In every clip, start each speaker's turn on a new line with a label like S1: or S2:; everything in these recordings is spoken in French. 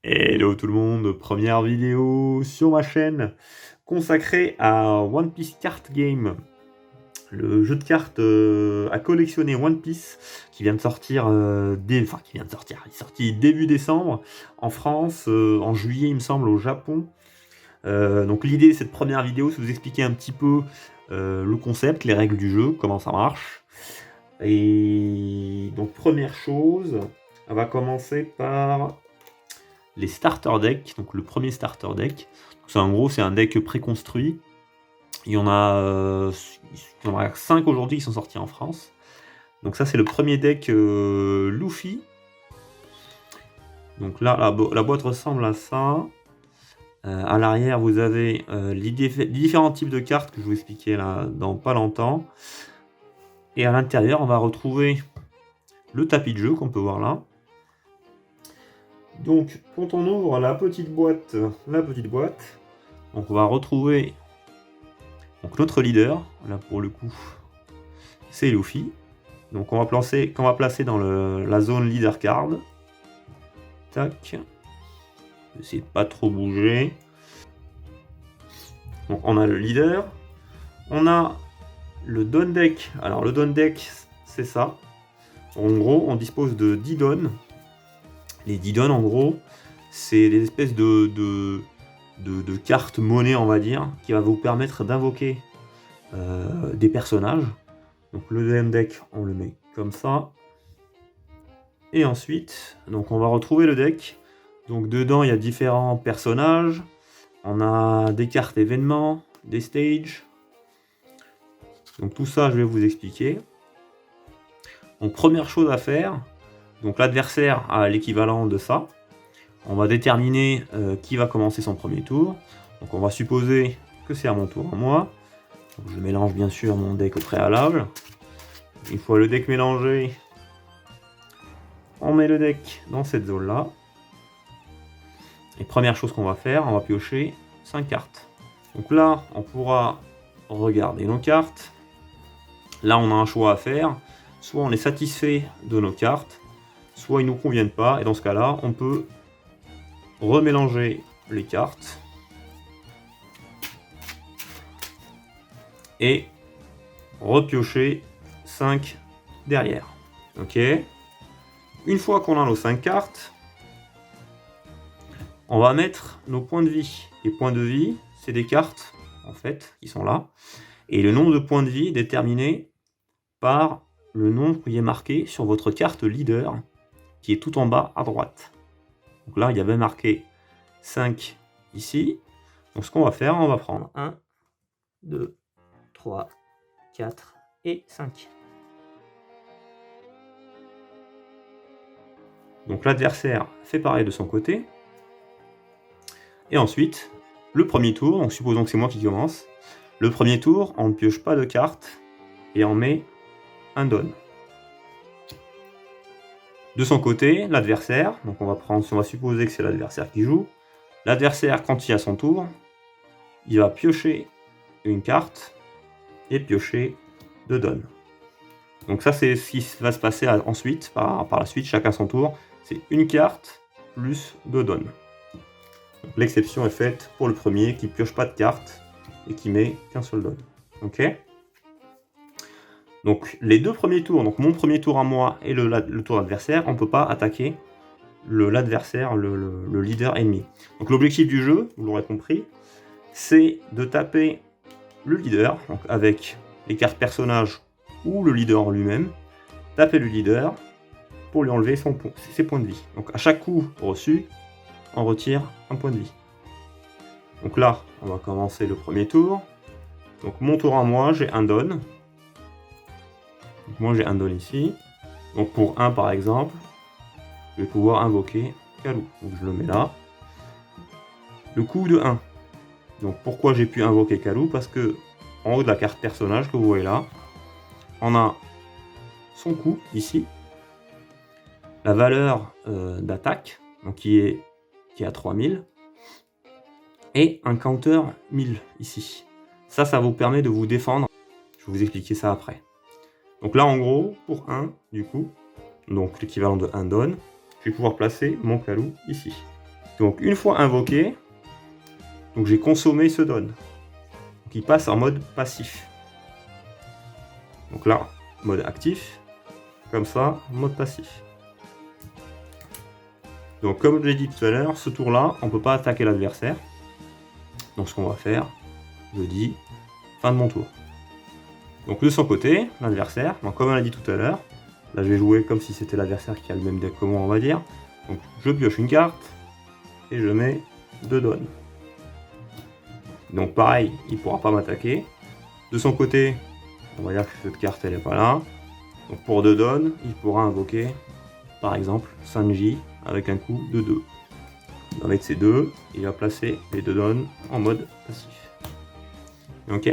S1: Hello tout le monde, première vidéo sur ma chaîne consacrée à One Piece Card Game, le jeu de cartes à collectionner One Piece qui vient de sortir, il est sorti début décembre en France, en juillet il me semble au Japon. Donc l'idée de cette première vidéo, c'est de vous expliquer un petit peu le concept, les règles du jeu, comment ça marche. Et donc première chose, on va commencer par les starter decks. Donc le premier starter deck, c'est en gros c'est un deck préconstruit. Il y en a 5 aujourd'hui qui sont sortis en France. Donc ça c'est le premier deck Luffy. Donc là la boîte ressemble à ça. À l'arrière vous avez les différents types de cartes que je vais vous expliquer là dans pas longtemps. Et à l'intérieur on va retrouver le tapis de jeu qu'on peut voir là. Donc quand on ouvre la petite boîte, donc on va retrouver donc notre leader, là pour le coup, c'est Luffy. Donc qu'on va placer dans la zone leader card. Tac. Essayez de pas trop bouger. Donc on a le leader. On a le Don Deck. Alors le Don Deck, c'est ça. En gros, on dispose de 10 dons. Les 10 dons, en gros, c'est des espèces de cartes monnaie, on va dire, qui va vous permettre d'invoquer des personnages. Donc le deuxième deck, on le met comme ça. Et ensuite, donc on va retrouver le deck. Donc dedans, il y a différents personnages. On a des cartes événements, des stages. Donc tout ça, je vais vous expliquer. Donc première chose à faire, donc l'adversaire a l'équivalent de ça. On va déterminer qui va commencer son premier tour. Donc on va supposer que c'est à mon tour à moi. Donc, je mélange bien sûr mon deck au préalable. Une fois le deck mélangé, on met le deck dans cette zone là. Et première chose qu'on va faire, on va piocher 5 cartes. Donc là, on pourra regarder nos cartes. Là, on a un choix à faire. Soit on est satisfait de nos cartes, soit ils ne nous conviennent pas. Et dans ce cas-là, on peut remélanger les cartes. Et repiocher 5 derrière. Ok. Une fois qu'on a nos 5 cartes, on va mettre nos points de vie. Les points de vie, c'est des cartes, en fait, qui sont là. Et le nombre de points de vie est déterminé par le nombre qui est marqué sur votre carte leader, qui est tout en bas à droite. Donc là, il y avait marqué 5 ici. Donc ce qu'on va faire, on va prendre 1, 2, 3, 4 et 5. Donc l'adversaire fait pareil de son côté. Et ensuite, le premier tour, donc supposons que c'est moi qui commence. Le premier tour, on ne pioche pas de cartes et on met un don. De son côté, l'adversaire, donc on va supposer que c'est l'adversaire qui joue. L'adversaire, quand il a son tour, il va piocher une carte et piocher 2 dons. Donc ça, c'est ce qui va se passer ensuite, par la suite, chacun son tour. C'est une carte plus 2 dons. L'exception est faite pour le premier qui pioche pas de carte et qui met qu'un seul don. Ok. Donc les deux premiers tours, donc mon premier tour à moi et le tour adversaire, on ne peut pas attaquer l'adversaire, le leader ennemi. Donc l'objectif du jeu, vous l'aurez compris, c'est de taper le leader, donc avec les cartes personnages ou le leader en lui-même, taper le leader pour lui enlever ses points de vie. Donc à chaque coup reçu, on retire un point de vie. Donc là, on va commencer le premier tour. Donc mon tour à moi, j'ai un don. Donc moi j'ai un don ici. Donc pour 1 par exemple, je vais pouvoir invoquer Kalou. Donc je le mets là. Le coup de 1. Donc pourquoi j'ai pu invoquer Kalou? Parce que en haut de la carte personnage que vous voyez là, on a son coup ici, la valeur d'attaque, donc qui est à 3000, et un counter 1000 ici. Ça vous permet de vous défendre. Je vais vous expliquer ça après. Donc là, en gros, pour 1, du coup, donc l'équivalent de 1 don, je vais pouvoir placer mon Kalou ici. Donc une fois invoqué, donc j'ai consommé ce don. Donc il passe en mode passif. Donc là, mode actif, comme ça, mode passif. Donc comme je l'ai dit tout à l'heure, ce tour-là, on ne peut pas attaquer l'adversaire. Donc ce qu'on va faire, je dis fin de mon tour. Donc de son côté, l'adversaire, comme on l'a dit tout à l'heure, là je vais jouer comme si c'était l'adversaire qui a le même deck que moi, on va dire. Donc je pioche une carte et je mets 2 dons. Donc pareil, il ne pourra pas m'attaquer. De son côté, on va dire que cette carte elle n'est pas là. Donc pour 2 dons, il pourra invoquer par exemple Sanji avec un coup de 2. Il va mettre ses 2, il va placer les 2 dons en mode passif. Ok.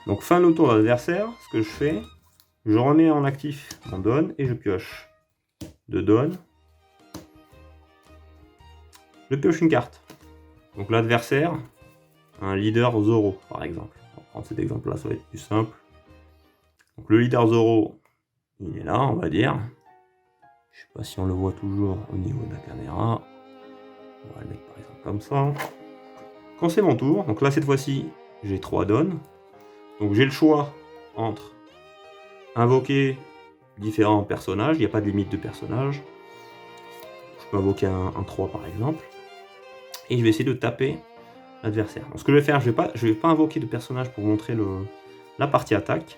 S1: Donc fin de tour de l'adversaire, ce que je fais, je remets en actif mon don et je pioche 2 dons. Je pioche une carte. Donc l'adversaire a un leader Zoro par exemple. On va prendre cet exemple là, ça va être plus simple. Donc le leader Zoro, il est là, on va dire. Je sais pas si on le voit toujours au niveau de la caméra. On va le mettre par exemple comme ça. Quand c'est mon tour, donc là cette fois-ci j'ai 3 dons. Donc j'ai le choix entre invoquer différents personnages, il n'y a pas de limite de personnages. Je peux invoquer un 3 par exemple. Et je vais essayer de taper l'adversaire. Donc ce que je vais faire, je vais pas invoquer de personnage pour vous montrer la partie attaque.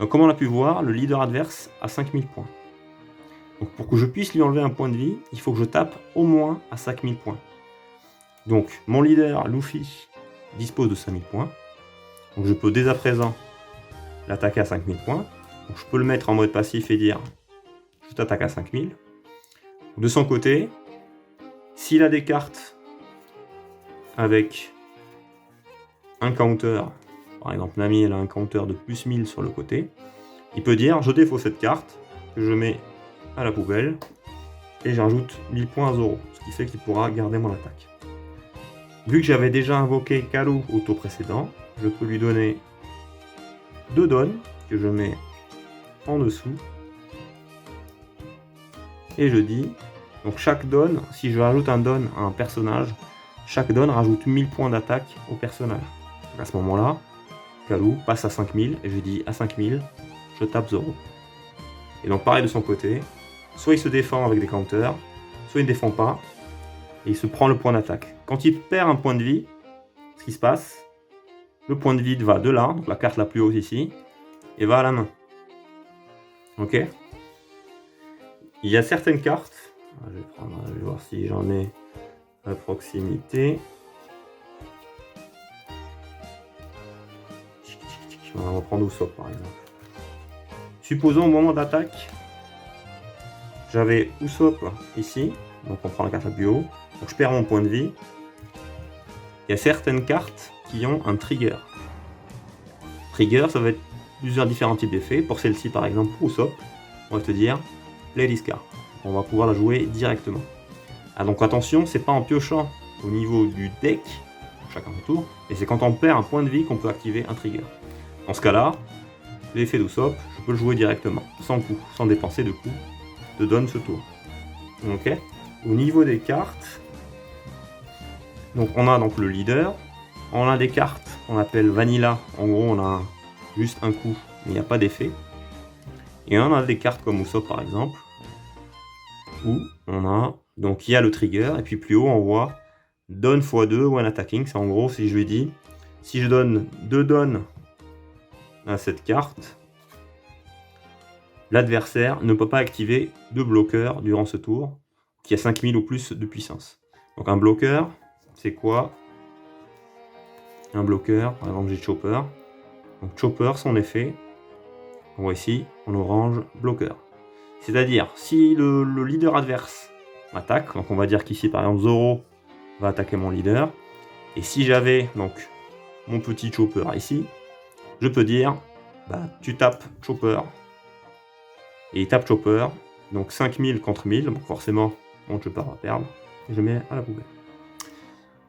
S1: Donc comme on a pu voir, le leader adverse a 5000 points. Donc pour que je puisse lui enlever un point de vie, il faut que je tape au moins à 5000 points. Donc mon leader, Luffy, dispose de 5000 points. Donc je peux dès à présent l'attaquer à 5000 points. Donc je peux le mettre en mode passif et dire je t'attaque à 5000. De son côté, s'il a des cartes avec un counter, par exemple Nami elle a un counter de plus 1000 sur le côté, il peut dire je défausse cette carte, que je mets à la poubelle, et j'ajoute 1000 points à Zoro, ce qui fait qu'il pourra garder mon attaque. Vu que j'avais déjà invoqué Karu au tour précédent, je peux lui donner 2 dons, que je mets en dessous, et je dis, donc chaque don, si je rajoute un don à un personnage, chaque don rajoute 1000 points d'attaque au personnage. Donc à ce moment-là, Karu passe à 5000, et je dis à 5000, je tape Zoro. Et donc pareil de son côté, soit il se défend avec des counters, soit il ne défend pas, et il se prend le point d'attaque. Quand il perd un point de vie, ce qui se passe, le point de vie va de là, donc la carte la plus haute ici, et va à la main. Ok. Il y a certaines cartes, je vais voir si j'en ai à proximité. On va reprendre Usopp par exemple. Supposons au moment d'attaque, j'avais Usopp ici, donc on prend la carte la plus haut, donc je perds mon point de vie. Il y a certaines cartes qui ont un trigger. Trigger, ça va être plusieurs différents types d'effets. Pour celle-ci par exemple, pour Usopp, on va te dire play this card. On va pouvoir la jouer directement. Ah, donc attention, c'est pas en piochant au niveau du deck, chacun son tour, et c'est quand on perd un point de vie qu'on peut activer un trigger. Dans ce cas-là, l'effet d'Usopp, je peux le jouer directement, sans coup, sans dépenser de coups de don ce tour. Ok. Au niveau des cartes, donc on a donc le leader, on a des cartes qu'on appelle vanilla, en gros on a juste un coup, mais il n'y a pas d'effet. Et on a des cartes comme Usopp par exemple, où on a, donc il y a le trigger, et puis plus haut on voit don x2 ou un attacking, c'est en gros si je lui dis, si je donne 2 dons à cette carte, l'adversaire ne peut pas activer de bloqueur durant ce tour, qui a 5000 ou plus de puissance. Donc un bloqueur, c'est quoi? Un bloqueur, par exemple j'ai Chopper. Donc Chopper, son effet, on voit ici, en orange, bloqueur. C'est-à-dire, si le leader adverse m'attaque, donc on va dire qu'ici par exemple Zoro va attaquer mon leader, et si j'avais donc mon petit Chopper ici, je peux dire, bah tu tapes Chopper, et il tape Chopper, donc 5000 contre 1000, donc forcément mon Chopper va perdre, et je mets à la poubelle.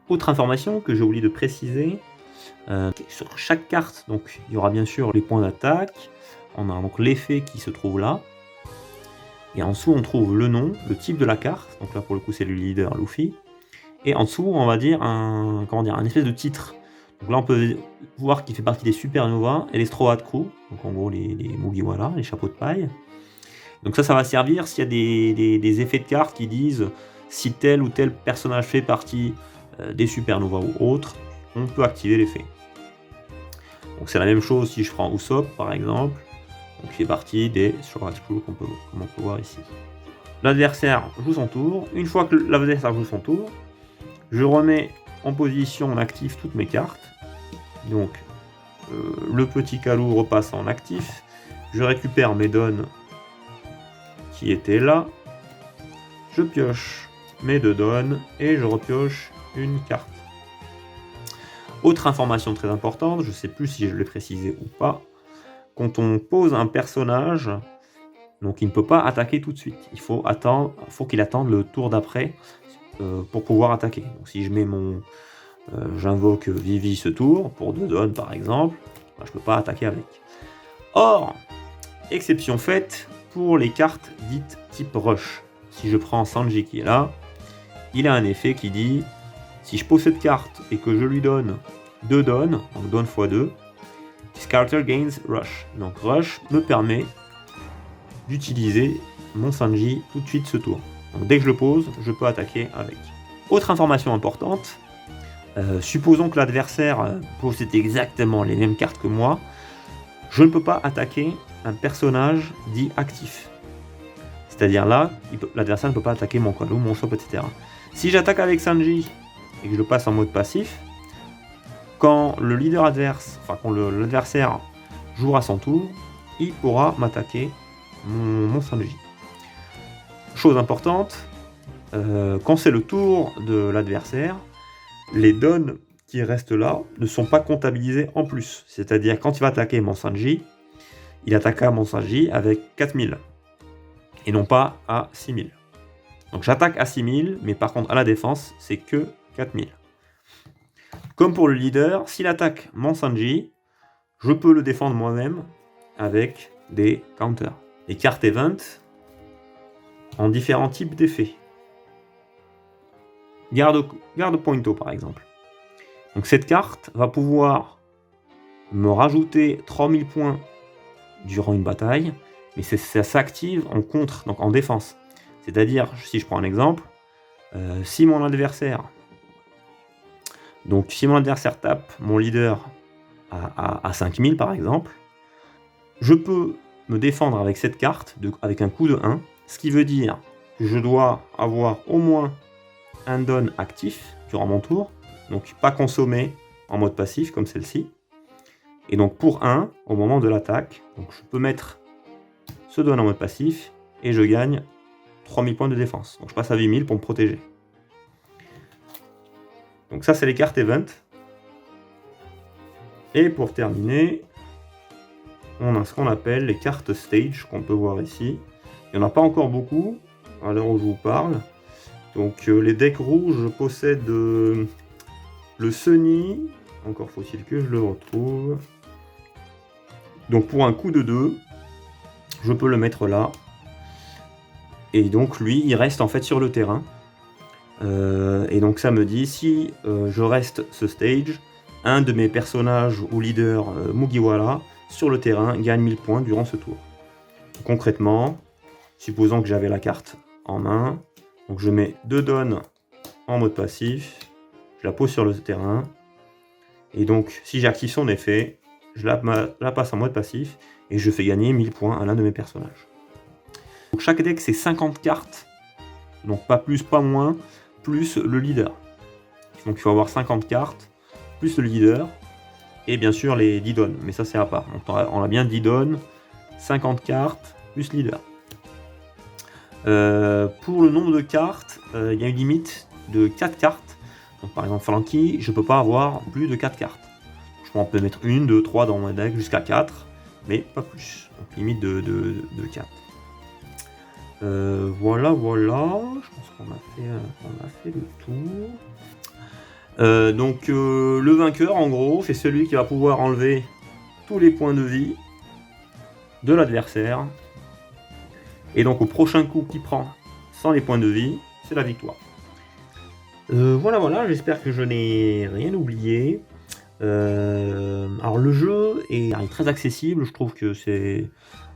S1: Autre information que j'ai oublié de préciser, sur chaque carte, donc il y aura bien sûr les points d'attaque, on a donc l'effet qui se trouve là, et en dessous on trouve le nom, le type de la carte, donc là pour le coup c'est le leader Luffy, et en dessous, on va dire un espèce de titre. Donc là, on peut voir qu'il fait partie des Supernova et les Straw Hat Crew, donc en gros les Mugiwara, les chapeaux de paille. Donc ça va servir s'il y a des effets de cartes qui disent si tel ou tel personnage fait partie des Supernova ou autres, on peut activer l'effet. Donc c'est la même chose si je prends Usopp par exemple, donc il fait partie des Straw Hat Crew comme on peut voir ici. L'adversaire joue son tour. Une fois que l'adversaire joue son tour, je remets en position en actif toutes mes cartes. Donc le petit Kalou repasse en actif. Je récupère mes donnes qui étaient là. Je pioche mes 2 donnes et je repioche une carte. Autre information très importante, je ne sais plus si je l'ai précisé ou pas, quand on pose un personnage, donc il ne peut pas attaquer tout de suite. Il faut qu'il attende le tour d'après pour pouvoir attaquer. Donc si je mets j'invoque Vivi ce tour, pour 2 donnes par exemple, je ne peux pas attaquer avec. Or, exception faite pour les cartes dites type rush. Si je prends Sanji qui est là, il a un effet qui dit si je pose cette carte et que je lui donne 2 donnes, donc donne x 2, this character gains rush. Donc rush me permet d'utiliser mon Sanji tout de suite ce tour. Donc dès que je le pose, je peux attaquer avec. Autre information importante, supposons que l'adversaire possède exactement les mêmes cartes que moi, je ne peux pas attaquer un personnage dit actif. C'est-à-dire là, l'adversaire ne peut pas attaquer mon Kalou, mon Usopp, etc. Si j'attaque avec Sanji et que je le passe en mode passif, quand le leader adverse, quand l'adversaire jouera son tour, il pourra m'attaquer mon Sanji. Chose importante, quand c'est le tour de l'adversaire, les donnes qui restent là ne sont pas comptabilisées en plus. C'est-à-dire quand il va attaquer mon Sanji, il attaquera mon Sanji avec 4000 et non pas à 6000. Donc j'attaque à 6000, mais par contre à la défense, c'est que 4000. Comme pour le leader, s'il attaque mon Sanji, je peux le défendre moi-même avec des counters. Les cartes event ont différents types d'effets. Garde Pointo par exemple. Donc cette carte va pouvoir me rajouter 3000 points durant une bataille, mais ça s'active en contre, donc en défense. C'est-à-dire, si je prends un exemple, si mon adversaire tape mon leader à 5000 par exemple, je peux me défendre avec cette carte, avec un coût de 1, ce qui veut dire que je dois avoir au moins un don actif durant mon tour, donc pas consommé en mode passif comme celle-ci. Et donc pour 1, au moment de l'attaque, donc je peux mettre ce don en mode passif et je gagne 3000 points de défense. Donc je passe à 8000 pour me protéger. Donc ça c'est les cartes event. Et pour terminer, on a ce qu'on appelle les cartes stage qu'on peut voir ici. Il n'y en a pas encore beaucoup à l'heure où je vous parle. Donc les decks rouges possèdent le Sunny. Encore faut-il que je le retrouve. Donc pour un coup de 2, je peux le mettre là. Et donc lui, il reste en fait sur le terrain. Et donc ça me dit, si je reste ce stage, un de mes personnages ou leaders Mugiwara sur le terrain gagne 1000 points durant ce tour. Concrètement, supposons que j'avais la carte en main, donc je mets 2 donnes en mode passif, je la pose sur le terrain, et donc si j'active son effet, je la passe en mode passif, et je fais gagner 1000 points à l'un de mes personnages. Donc chaque deck c'est 50 cartes, donc pas plus, pas moins, plus le leader. Donc il faut avoir 50 cartes, plus le leader, et bien sûr les 10 donnes, mais ça c'est à part. Donc on a bien 10 donnes, 50 cartes, plus leader. Pour le nombre de cartes, il y a une limite de 4 cartes. Donc par exemple Flanky, je ne peux pas avoir plus de 4 cartes. Je peux mettre 1, 2, 3 dans mon deck jusqu'à 4, mais pas plus. Donc limite de 4. Voilà, je pense qu'on a fait le tour. Donc le vainqueur en gros c'est celui qui va pouvoir enlever tous les points de vie de l'adversaire, et donc au prochain coup qu'il prend sans les points de vie, c'est la victoire. Voilà, j'espère que je n'ai rien oublié. Alors le jeu est très accessible, je trouve que c'est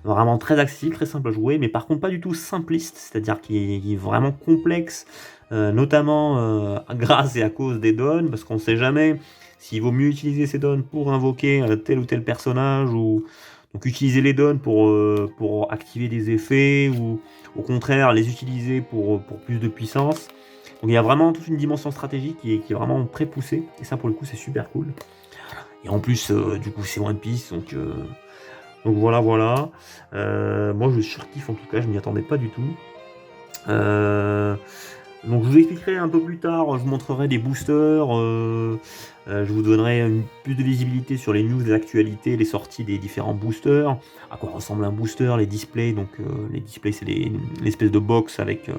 S1: vraiment très accessible, très simple à jouer, mais par contre pas du tout simpliste, c'est-à-dire qu'il est vraiment complexe, notamment grâce et à cause des dons, parce qu'on ne sait jamais s'il vaut mieux utiliser ces dons pour invoquer tel ou tel personnage, ou donc utiliser les dons pour activer des effets, ou au contraire les utiliser pour plus de puissance. Donc il y a vraiment toute une dimension stratégique qui est vraiment très poussée, et ça pour le coup c'est super cool. Et en plus, du coup, c'est One Piece, donc voilà, voilà. Moi, je surkiffe en tout cas, je m'y attendais pas du tout. Donc je vous expliquerai un peu plus tard, je vous montrerai des boosters, je vous donnerai plus de visibilité sur les news, les actualités, les sorties des différents boosters, à quoi ressemble un booster, les displays, donc les displays c'est l'espèce de box avec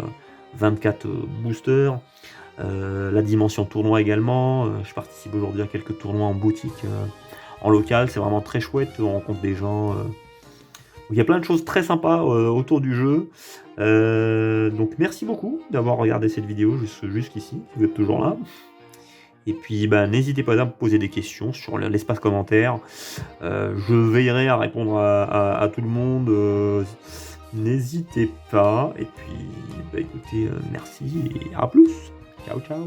S1: 24 boosters. La dimension tournoi également, je participe aujourd'hui à quelques tournois en boutique, en local, c'est vraiment très chouette, on rencontre des gens. Il y a plein de choses très sympas autour du jeu. Donc merci beaucoup d'avoir regardé cette vidéo jusqu'ici, si vous êtes toujours là. Et puis bah, n'hésitez pas à me poser des questions sur l'espace commentaire. Je veillerai à répondre à tout le monde. N'hésitez pas. Et puis bah, écoutez, merci et à plus. Ciao ciao.